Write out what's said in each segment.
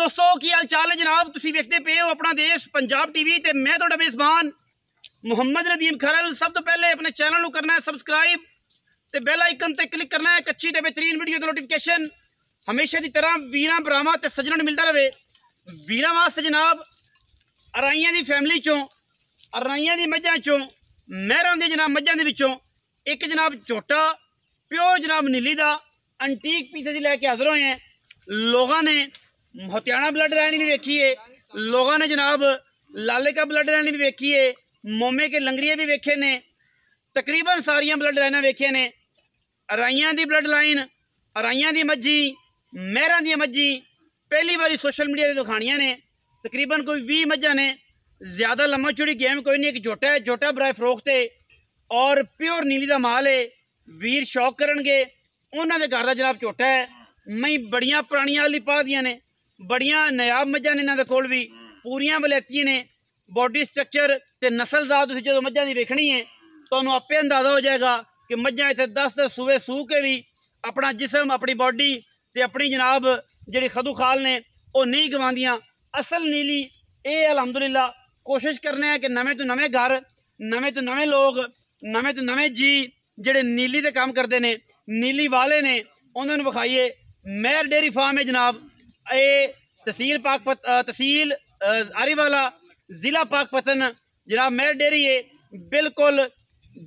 दोस्तों की हाल चाल है जनाब। तुसीं वेखदे पे हो अपना देश पंजाब टीवी ते मैं तुहाडा मेज़बान मुहम्मद नदीम खरल। सब तो पहले अपने चैनल को करना है सबसक्राइब ते बेल आइकन ते क्लिक करना है कच्ची ते बेहतरीन वीडियो दी नोटिफिकेशन हमेशा की तरह वीरां भरावां ते सज्जणां नूं मिलदा रहे। वीरां वास्ते जनाब अराइयां दी फैमिली चों अराइयां दी मझां चों महरां दी जनाब मझां दे विचों एक जनाब झोटा प्योर जनाब नीली दा अंटीक पीस लैके हाजिर होए हैं। लोगों ने हथियाना ब्लड लाइन भी वेखी है, लोगों ने जनाब लाले का ब्लड लाइन भी वेखी है, मोमे के लंगरिए भी वेखे ने, तकरीबन सारिया ब्लड लाइना वेखिया ने। अराइयां दी ब्लड लाइन अराइयां दी मज्जी महरां दी मज्जी पहली बारी सोशल मीडिया से दिखाणियां ने। तकरीबन कोई 20 मज्झां ने, ज़्यादा लम्मा चौड़ी गेम कोई नहीं। एक झोटा है, झोटा बराए फरोख्त है और प्योर नीली का माल है। वीर शौक करनगे उन्होंने घर का जनाब झोटा है। मई बड़िया पुरानिया वाली पा दियां ने, बड़िया नायाब मझां ने, इन्होंने कोल भी पूरियां वलैतियां ने। बॉडी स्ट्रक्चर ते नस्लजात तुसीं जो मझां दी वेखनी है तो आपे अंदाजा हो जाएगा कि मझां इत्थे 10 सूबे सूह के भी अपना जिसम अपनी बॉडी ते अपनी जनाब जिहड़ी खदू खाल ने वो नहीं गवांदियां। असल नीली ये अलहमदुलिल्लाह कोशिश करने हैं कि नवे तो नवे घर, नवे तो नवे लोग, नवे तो नवे जी जिहड़े नीली दे काम करते हैं, नीली वाले ने, उन्होंने विखाइए। महर डेयरी फार्म है जनाब, ये तहसील आरीवाला जिला पाकपतन जनाब महर डेयरी है। बिल्कुल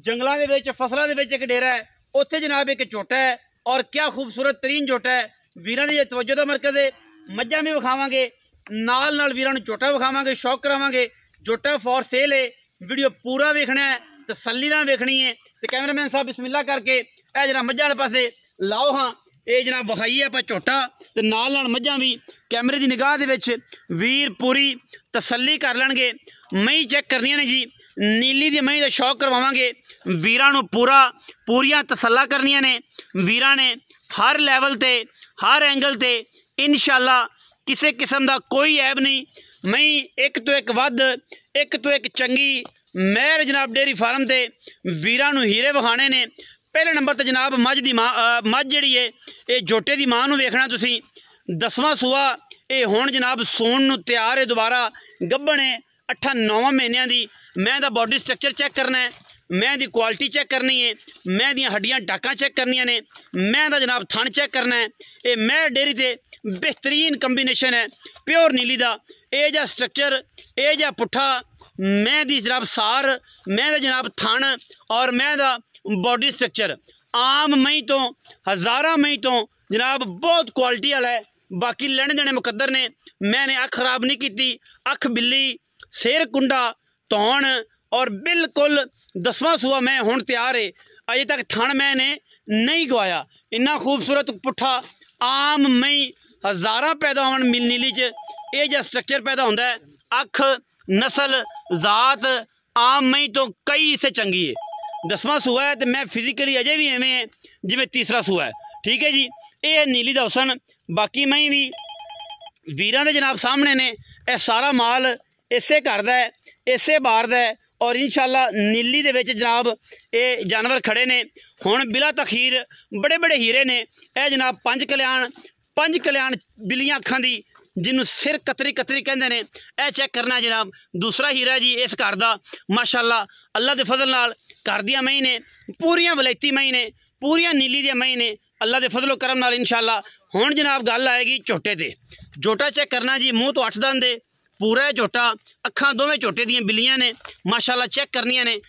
जंगलों के विच फसलों के विच एक डेरा है, उत्थे जनाब एक झोटा है और क्या खूबसूरत तरीन झोटा है। वीरां दी तवज्जो दा मरकज़ है। मझां भी विखावांगे, नाल नाल वीरां नूं झोटा विखावांगे, शौक करावांगे। झोटा फॉर सेल है, वीडियो पूरा वेखना है, तसल्ली नाल वेखनी है। तो कैमरामैन साहब बिस्मिल्लाह करके ए जनाब मझां वाले पासे लाओ। हाँ ये जनाब विखाइए आप झोटा ते नाल नाल मझां भी कैमरे की निगाह दे विच वीर पूरी तसल्ली कर लैणगे। मई चैक करनियां ने जी, नीली दी मई का शौक करवावांगे। वीरां नूं पूरियां तसल्ला करनियां ने। वीरां ने हर लैवल ते हर एंगल ते इंशाअल्लाह किसी किस्म का कोई ऐब नहीं। मई एक तो एक वध, एक तो एक चंगी महर जनाब डेयरी फार्म से वीरां नूं हीरे विखाने ने। पहले नंबर पर जनाब मझ जिहड़ी है ये झोटे की मां नूं वेखना तुसीं। 10वां सूआ ये हुण जनाब सूण नूं तैयार है, दोबारा गब्बण है 8-9 महीनों की। मैं दा बॉडी स्ट्रक्चर चैक करना है, मैं दी क्वालिटी चैक करनी है, मैं दियां हड्डियां डाकां चैक करनियां ने, मैं दा जनाब थन चैक करना है। ये महर डेयरी ते बेहतरीन कंबीनेशन है प्योर नीली दा। ये जा स्ट्रक्चर, ये जा पुट्ठा, मैं दी जनाब सार, मैं दा जनाब थन और मैं दा बॉडी स्ट्रक्चर आम मई तो हज़ारा मई तो जनाब बहुत क्वालिटी वाला है। बाकी लेने देने मुकद्दर ने, मैंने अख खराब नहीं की। अख बिल्ली, सिर कुंडा, तौण और बिल्कुल 10वां सूआ मैं हुण तैयार है। अजे तक थन मैंने नहीं गवाया। इन्ना खूबसूरत पुट्ठा आम मई हज़ारा पैदा होवन मिल नीली च ये जा स्ट्रक्चर पैदा होंदा है। अख नस्ल जात आम मई तो कई से चंगी है। 10वां सूआ है तो मैं फिजिकली अजे भी एवें है जिवें तीसरा सूआ है। ठीक है जी, ये है नीली दा हुसन। बाकी मई भी वीरां दे जनाब सामने ने। यह सारा माल इसे घर दा है, इसे बार दा है और इंशाअल्लाह नीली दे विच जनाब ये जानवर खड़े ने। हुण बिला तखीर बड़े बड़े हीरे ने। यह जनाब पंज कल्याण बिलियां अखां दी जिन्हों सिर कतरी कतरी कहते हैं, यह चेक करना है जनाब। दूसरा हीरा जी इस घर का माशाअल्लाह अल्लाह के फजल नाल घर दियां मई ने, पूरियां वलैती मई ने, पूरियां नीली दियां मई ने अल्लाह के फजलो करम नाल इंशाअल्लाह। हुण जनाब गल आएगी झोटे ते। झोटा चेक करना जी, मूँह तो 8 दंद है, पूरा है झोटा, अखां दोवें झोटे दियां बिल्लियां ने माशाअल्लाह चेक करनियां ने।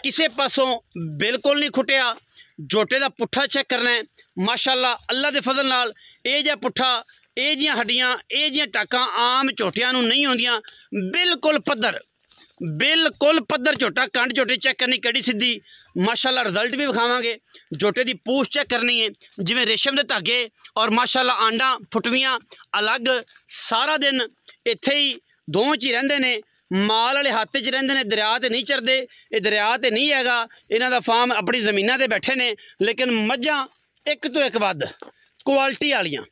किसी पासों बिल्कुल नहीं खुटिया। झोटे का पुट्ठा चेक करना है माशाअल्लाह अल्लाह के फजल नाल। ये जा पुट्ठा, ये जियां हड्डियां, ये जियां टाकां आम झोटियां नूं नहीं होंदियां। बिल्कुल पद्धर झोटा। कंड झोटे चेक करनी कड़ी सीधी माशाअल्लाह। रिजल्ट भी विखावांगे। झोटे की पूछ चेक करनी है जिवें रेशम के धागे और माशाअल्लाह आंडा फुटवियां अलग। सारा दिन इत्थे ही दोवें च ही रहिंदे ने। माल वाले हाथ च रहिंदे ने, दरिया ते नहीं चरदे। ये दरिया ते नहीं हैगा, इन्हां दा फार्म अपनी जमीनां ते बैठे ने। लेकिन मझां एक तो एक वध क्वालिटी वालियां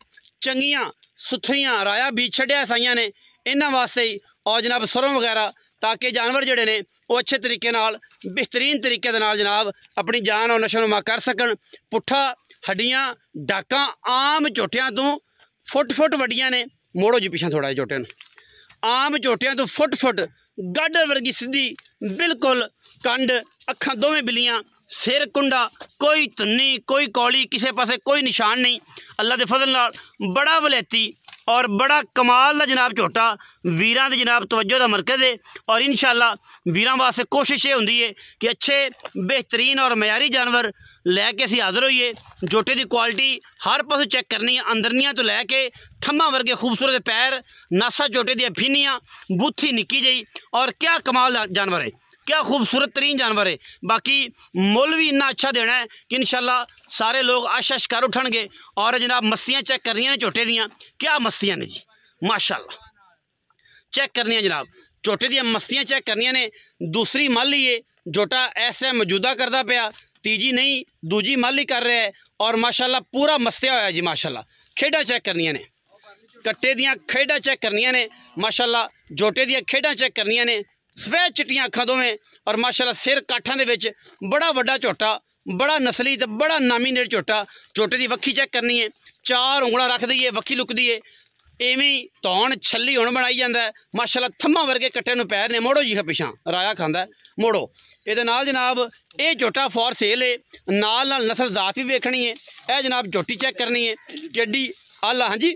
चंगियां सुथरियां राया बीज छड्डिया साइयां ने इन्हां वास्ते ही। और जनाब सरों वगैरह ताकि जानवर जोड़े ने वो अच्छे तरीके नाल बेहतरीन तरीके दे नाल जनाब अपनी जान और नशोनुमा कर सकन। पुट्ठा हड्डियां डाकां आम झोटियां तो फुट वड्डियां ने, मोड़ो जी पिछा थोड़ा झोटे आम झोटियां तो फुट फुट गाडर वर्गी सीधी बिल्कुल कंड अखां दोवें बिलियां सिर कुंडा कोई धुन्नी कोई कौली किसी पासे कोई निशान नहीं अल्लाह के फजल नाल बड़ा वलैती और बड़ा कमाल का जनाब झोटा वीरां दे जनाब तवज्जो का मरकज़ है। और इंशाअल्लाह वीरां वास्ते कोशिश ये होंदी है कि अच्छे बेहतरीन और मयारी जानवर लैके असीं हाज़र होइए। झोटे की क्वालिटी हर पासों चेक करनी है, अंदरनियां तो लैके थम्मा वर्गे खूबसूरत पैर, नासा झोटे दी फिनियां, बूथी निक्की जही और क्या कमाल जानवर है, क्या खूबसूरत तरीन जानवर है। बाकी मुल भी इन्ना अच्छा देना है कि इंशाल्लाह सारे लोग आश कर उठणगे। और जनाब मस्तियाँ चेक करनियां ने झोटे दियाँ, क्या मस्तियाँ ने जी माशाल्लाह, चेक करनियां जनाब झोटे दियाँ मस्तियाँ चेक करनियां ने। दूसरी मल ही है झोटा ऐसे मौजूदा करता पाया, तीजी नहीं दूजी मल ही कर रहा है और माशाल्लाह पूरा मस्तिया होया जी माशाल्लाह। खेडा चेक करनियां ने, कट्टे दियाँ खेडा चेक करनियां ने माशाल्लाह, झोटे दियाँ खेडा चेक करनियां ने, सफेद चिट्टियां अखां दोवें और माशाल्लाह सिर काठां दे विच बड़ा वड्डा झोटा, बड़ा नस्ली ते बड़ा नामीनेट झोटा। झोटे की वक्खी चेक करनी है, 4 उंगलां रख दईए वक्खी लुकदी है, इवें धौन छली हुण बनाई जांदा है माशाल्लाह। थम्मा वर्गे कट्टे नूं पैर ने, मोड़ो जी पिछां राया खांदा है, मोड़ो। इहदे नाल जनाब ये झोटा फॉर सेल है, नाल नस्ल जात भी वेखनी है। यह जनाब झोटी चेक करनी है केडी आला, हाँ जी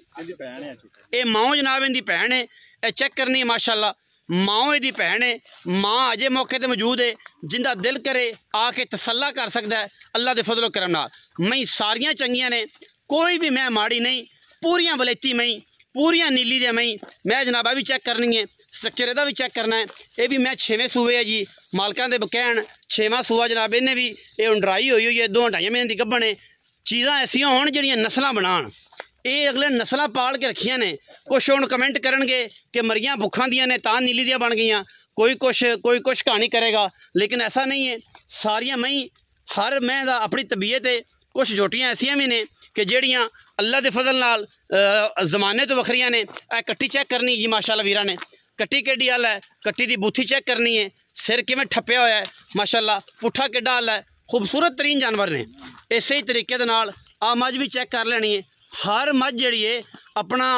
ये माओ जनाब इहदी भैन है, यह चेक करनी है माशाल्लाह। माओ इहदी भैन है, माँ अजे मौके पर मौजूद है, जिंदा दिल करे आके तसल्ला कर सकता है अल्लाह के फजलो करम नाल। मई सारियां चंगियां ने, कोई भी मैं माड़ी नहीं, पूरियां बलेती मई, पूरियां नीली दे मई। मैं जनाबा भी चेक करनी है, स्ट्रक्चर इहदा भी चेक करना है। ये भी मैं 6वें सूबे है जी, मालकां दे बकैन 6वां सूआ जनाब। इन्हें भी ये हुण ड्राई हुई है, 2-2.5 महीने की गब्बन है। चीज़ां ऐसियां होण जिहड़ियां नस्लां बनाण, ये अगले नस्लां पाल के रखियां ने। कुछ हुण कमेंट करनगे कि मरियां भुखां दियां ने तां नीली दियां बन गईयां, कोई कुछ कहानी करेगा, लेकिन ऐसा नहीं है। सारियां मई हर मैं दा अपनी तबीयत है। कुछ झोटियां ऐसियां भी ने कि जेड़ियां अल्लाह के फजल नाल जमाने तो वखरियां ने। कट्टी चेक करनी जी माशाल्लाह वीरा ने, कट्टी केडी हल है, कट्टी की बूथी चेक करनी है, सिर किवें ठप्पिया होया है माशाल्लाह, पुट्ठा केडा हल है, खूबसूरत तरीन जानवर ने। इस ही तरीके दे नाल आ मझ भी चेक कर लेनी है। हर मझ जिहड़ी है अपना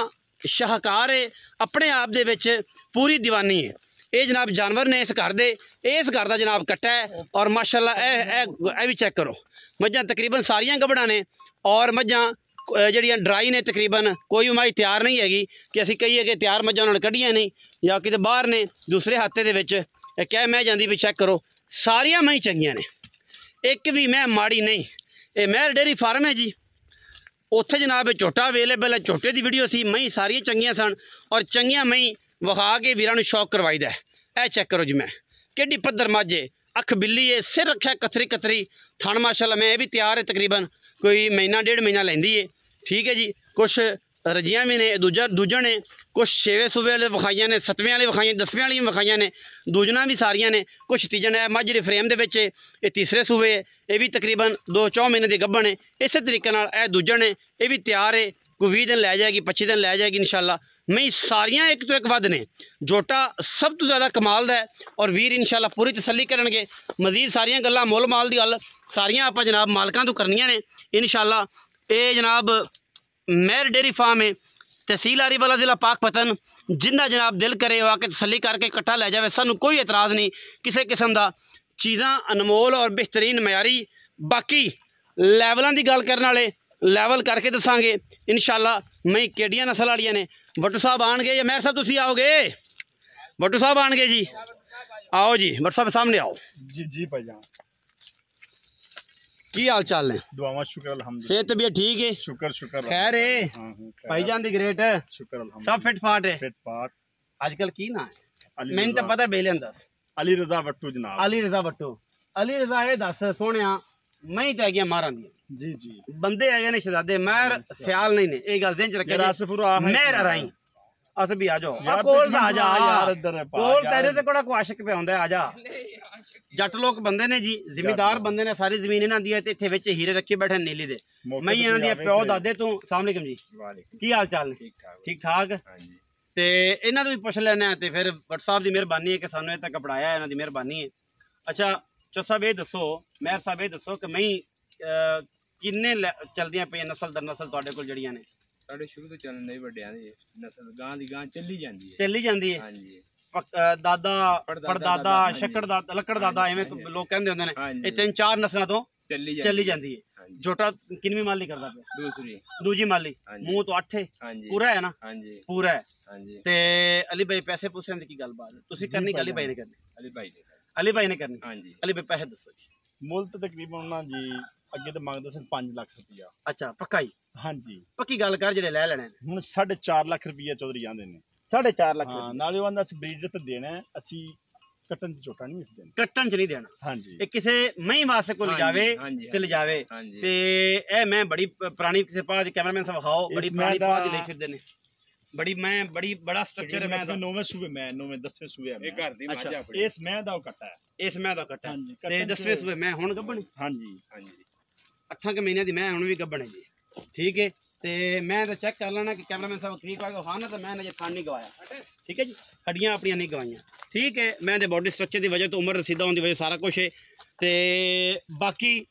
शाहकार है, अपने आप दे विच पूरी दीवानी है। ये जनाब जानवर ने इस घर दे, इस घर का जनाब कट्टा है और माशाल्लाह ए भी चेक करो। मझां तकरीबन सारियां गबड़ा ने और मझां ਜਿਹੜੀਆਂ ड्राई ने तकरीबन कोई माई तैयार नहीं हैगी कि ਅਸੀਂ ਕਹੀਏ कि तैयार मझां उन्होंने कढ़ियां नहीं या किते बाहर ने दूसरे हाथे दे विच कह मैं जांदी भी चेक करो। सारियां मई चंगियां ने, एक भी मैं माड़ी नहीं। ये महर डेयरी फार्म है जी, उत्थे जनाब झोटा अवेलेबल है। झोटे की वीडियो सी, मई सारियां चंगियां सन और चंगियां मई विखा के वीरां नूं शौक करवाईदा है। यह चेक करो जी, मैं केडी पद्धर माझे, अख बिल्ली है, सिर रखा कतरी कतरी, थण माशाल्लाह मैं भी तैयार है, तकरीबन कोई महीना 1.5 महीना लैंदी है। ठीक है जी, कुछ रजियां भी ने, दूजा ने, कुछ 6वें सूबे वाले विखाइयां ने, 7वें वाली विखाइयां, 10वें वाली विखाइयां ने, दूजना भी सारियां ने, कुछ तीजन है। मझ जी फ्रेम दे विच ये तीसरे सूबे है, ये भी तकरीबन 2-4 महीने की गब्बन है। इस तरीके नाल यह दूजन है, ये भी तैयार है, कोई 20 दिन लै जाएगी, 25 दिन लै जाएगी इंशाल्लाह। मई सारियां एक तो एक वध ने, झोटा सब तो ज़्यादा कमाल दा है और वीर इंशाल्लाह पूरी तसल्ली करनगे। मजीद सारियां गल्लां मुल माल दी गल सारियां आपां जनाब मालकां तो करनियां ने इंशाल्लाह। ये जनाब महर डेयरी फार्म है, तहसील आरीवाला ज़िला पाकपतन। जिंदा जनाब दिल करे आके तसल्ली करके कट्ठा लै जाए, सानू कोई एतराज़ नहीं किसी किस्म का। चीज़ां अनमोल और बेहतरीन मयारी। बाकी लैवलों की गल करने वाले लैवल करके दसांगे इंशाल्लाह। मई केडियां नस्ल वालियां ने। भट्टू साहब आएंगे या महर साहब तुसीं आओगे? भट्टू साहब आएंगे जी, आओ जी, भट्टू साहब सामने आओ जी। जी भाईजान, की हाल चाल ने? दुआवां शुक्र अल्हम्दुलिल्लाह। सेहत तबीयत ठीक है? शुक्र शुक्र खैर है? भाईजान दी ग्रेट है, शुक्र अल्हम्दुलिल्लाह। सब फिट फाट है? फिट फाट। आजकल की ना है मैंने तो पता बेलियन दस। अली रजा भट्टू जनाब। अली रजा भट्टू। अली रजा ये दस सोने मैं ही तैगियां मारा दी जी जी, बंदे है ने शहजादे, महर सियाल नहीं ने, ये गल ध्यान च रखे। महर अराई अस भी आ जाओ कोल आ जा यार, कोल तेरे ते कोड़ा को आशिक पे आंदा, आ जा। जट लोग बंदे ने जी, जिमीदार बंदे ने, सारी जमीन इन्हां दी है ते इत्थे विच हीरे रखे बैठे नीली दे। मैं इन्हां दी प्यो दादे तू। अस्सलाम वालेकुम जी, की हाल चाल ने? ठीक ठाक। ते इन्हां तो भी पुछ लैने ते फिर भट्ट साहब दी मेहरबानी है कि सानू इत्थे तक पढ़ाया, इन्हां दी मेहरबानी है। अच्छा चौ साहब ये दसो, महर साहब ये दसो कि मैं किन्ने चलदियां पे नस्ल दर नस्ल तुहाडे कोल जड़ियां ने? ਸਾਡੇ ਸ਼ੁਰੂ ਤੋਂ ਚੱਲਣ ਨਹੀਂ ਵੱਡਿਆਂ ਦੀ ਨਸਲ ਗਾਂ ਦੀ ਗਾਂ ਚੱਲੀ ਜਾਂਦੀ ਹੈ। ਚੱਲੀ ਜਾਂਦੀ ਹੈ। ਹਾਂਜੀ ਦਾਦਾ ਪੜਦਾਦਾ ਹਾਂਜੀ। ਸ਼ੱਕੜ ਦਾਦਾ ਲੱਕੜ ਦਾਦਾ ਐਵੇਂ ਲੋਕ ਕਹਿੰਦੇ ਹੁੰਦੇ ਨੇ। ਹਾਂਜੀ। ਇਹ 3-4 ਨਸਲਾਂ ਤੋਂ ਚੱਲੀ ਚੱਲੀ ਜਾਂਦੀ ਹੈ। ਹਾਂਜੀ। ਛੋਟਾ ਕਿੰਨਵੀਂ ਮਾਲੀ ਕਰਦਾ ਪਿਆ? ਦੂਸਰੀ ਦੂਜੀ ਮਾਲੀ। ਹਾਂਜੀ। ਮੂੰਹ ਤੋਂ 8 ਹਾਂਜੀ ਪੂਰਾ ਹੈ ਨਾ? ਹਾਂਜੀ ਪੂਰਾ ਹੈ। ਹਾਂਜੀ ਤੇ ਅਲੀ ਭਾਈ ਪੈਸੇ ਪੁੱਛਣ ਦੀ ਕੀ ਗੱਲਬਾਤ ਹੈ? ਤੁਸੀਂ ਕਰਨੀ ਕਿ ਅਲੀ ਭਾਈ ਨੇ ਕਰਨੀ? ਅਲੀ ਭਾਈ ਨੇ ਅਲੀ ਭਾਈ ਨੇ ਕਰਨੀ। ਹਾਂਜੀ ਅਲੀ ਭਾਈ ਪੈਸੇ ਦੱਸੋ ਜੀ। ਮੁੱਲ ਤੇ ਤਕਰੀਬਨ ਉਹਨਾਂ ਜੀ ਅੱਗੇ ਤਾਂ ਮੰਗਦੇ ਸਨ 5 ਲੱਖ ਰੁਪਇਆ। ਅੱਛਾ ਪੱਕਾ ਹੀ? ਹਾਂਜੀ ਪੱਕੀ ਗੱਲ ਕਰ ਜਿਹੜੇ ਲੈ ਲੈਣੇ ਨੇ। ਹੁਣ 4.5 ਲੱਖ ਰੁਪਇਆ ਚੌਧਰੀ ਆਂਦੇ ਨੇ। 4.5 ਲੱਖ ਹਾਂ ਨਾਲੇ ਉਹਨਾਂ ਅਸੀਂ ਬਰੀਡਰ ਤੇ ਦੇਣਾ ਹੈ, ਅਸੀਂ ਕੱਟਣ ਚ ਝੋਟਾ ਨਹੀਂ ਇਸ ਦੇਣਾ। ਕੱਟਣ ਚ ਨਹੀਂ ਦੇਣਾ। ਹਾਂਜੀ ਇਹ ਕਿਸੇ ਮਹੀਂ ਵਾਸਤੇ ਕੋਲ ਲਿਜਾਵੇ ਤੇ ਲਿਜਾਵੇ। ਹਾਂਜੀ ਤੇ ਇਹ ਮੈਂ ਬੜੀ ਪੁਰਾਣੀ ਕਿਸੇ ਪਾਸ ਦੀ ਕੈਮਰਾਮੈਨ ਸਾਹਿਬ ਵਿਖਾਓ, ਬੜੀ ਪੁਰਾਣੀ ਪਾਸ ਦੀ ਲਈ ਫਿਰਦੇ ਨੇ। ਬੜੀ ਮੈਂ ਬੜਾ ਸਟਰਕਚਰ ਹੈ ਮੈਂ ਦਾ। 9ਵੇਂ ਸੂਬੇ ਮੈਂ 9ਵੇਂ 10ਵੇਂ ਸੂਬੇ ਇਹ ਘਰ ਦੀ ਮੱਝ ਆਪਣੀ। ਇਸ ਮੈਂ ਦਾ ਉਹ ਕੱਟਾ ਹੈ। ਇਸ ਮੈਂ ਦਾ ਕੱਟਾ ਹਾਂਜੀ, ਤੇ ਕੱਟਣ 10ਵੇਂ ਚ- ਸੂਏ ਮੈਂ ਹੁਣ ਗੱਭਣ। ਹਾਂਜੀ ਹਾਂਜੀ 8 ਕੁ ਮਹੀਨਿਆਂ ਦੀ ਮੈਂ ਹੁਣ ਵੀ ਗੱਭਣ ਹੈ ਜੀ। ਠੀਕ ਹੈ ਤੇ ਮੈਂ ਤਾਂ ਚੈੱਕ ਕਰ ਲੈਣਾ ਕਿ ਕੈਮਰਾਮੈਨ ਸਾਹਿਬ ਠੀਕ ਹੋਏਗਾ। ਹਾਂ ਨਾ ਤਾਂ ਮੈਂ ਜੇ ਥਣ ਨਹੀਂ ਗਵਾਇਆ। ਠੀਕ ਹੈ ਜੀ ਹੱਡੀਆਂ ਆਪਣੀਆਂ ਨਹੀਂ ਗਵਾਈਆਂ। ਠੀਕ ਹੈ ਮੈਂ ਤੇ ਬੋਡੀ ਸਟਰਕਚਰ ਦੀ ਵਜ੍ਹਾ ਤੋਂ ਉਮਰ ਰਸੀਦਾ ਹੋਣ ਦੀ ਵਜ੍ਹਾ ਸਾਰਾ ਕੁਝ ਹੈ। ਤੇ ਬਾਕੀ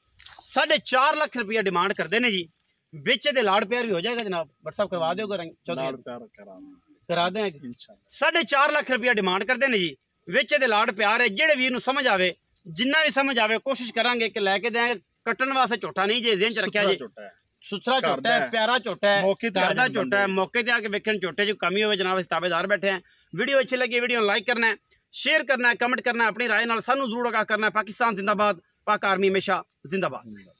4.5 ਲੱਖ ਰੁਪਇਆ ਡਿਮਾਂਡ ਕਰਦੇ ਨੇ ਜੀ। ਵਿੱਚ ਦੇ ਲਾੜ ਪਿਆਰ ਵੀ ਹੋ ਜਾਏਗਾ ਜਨਾਬ। WhatsApp ਕਰਵਾ ਦਿਓ ਨਾਲ ਚੌਧਰੀ ਪਿਆਰ ਕਰਾਂਗੇ ਕਰਾ ਦੇं। ਇਨਸ਼ਾਅੱਲਾ। 4.5 ਲੱਖ ਰੁਪਇਆ ਡਿਮਾਂਡ ਕਰਦੇ ਨੇ ਜੀ। ਵਿੱਚ ਦੇ ਲਾੜ ਪਿਆਰ ਹੈ। ਜਿਹੜੇ ਵੀਰ ਨੂੰ ਸਮਝ ਆਵੇ, ਜਿੰਨਾ ਵੀ ਸਮਝ ਆਵੇ, ਕੋਸ਼ਿਸ਼ ਕਰਾਂਗੇ ਕਿ ਲੈ ਕੇ ਦੇਾਂਗੇ। ਕੱਟਣ ਵਾਸਤੇ ਝੋਟਾ ਨਹੀਂ ਜੇ ਜ਼ਿਹਨ ਚ ਰੱਖਿਆ ਜੇ। ਝੋਟਾ ਹੈ। ਸੁਥਰਾ ਝੋਟਾ ਹੈ, ਪਿਆਰਾ ਝੋਟਾ ਹੈ, ਮੌਕੇ ਤੇ ਘਰ ਦਾ ਆ ਝੋਟਾ ਹੈ। ਮੌਕੇ ਤੇ ਆ ਕੇ ਵੇਖਣ ਝੋਟੇ 'ਚ ਕਮੀ ਹੋਵੇ ਜਨਾਬ ਅਸੀਂ ਤਾਬੇਦਾਰ ਬੈਠੇ हैं। ਵੀਡੀਓ अच्छी लगी वीडियो लाइक करना है, शेयर करना है, कमेंट करना है, अपनी राय नाल सानू जरूर आगाह करना है। पाकिस्तान जिंदाबाद, पाक आर्मी हमेशा जिंदाबाद।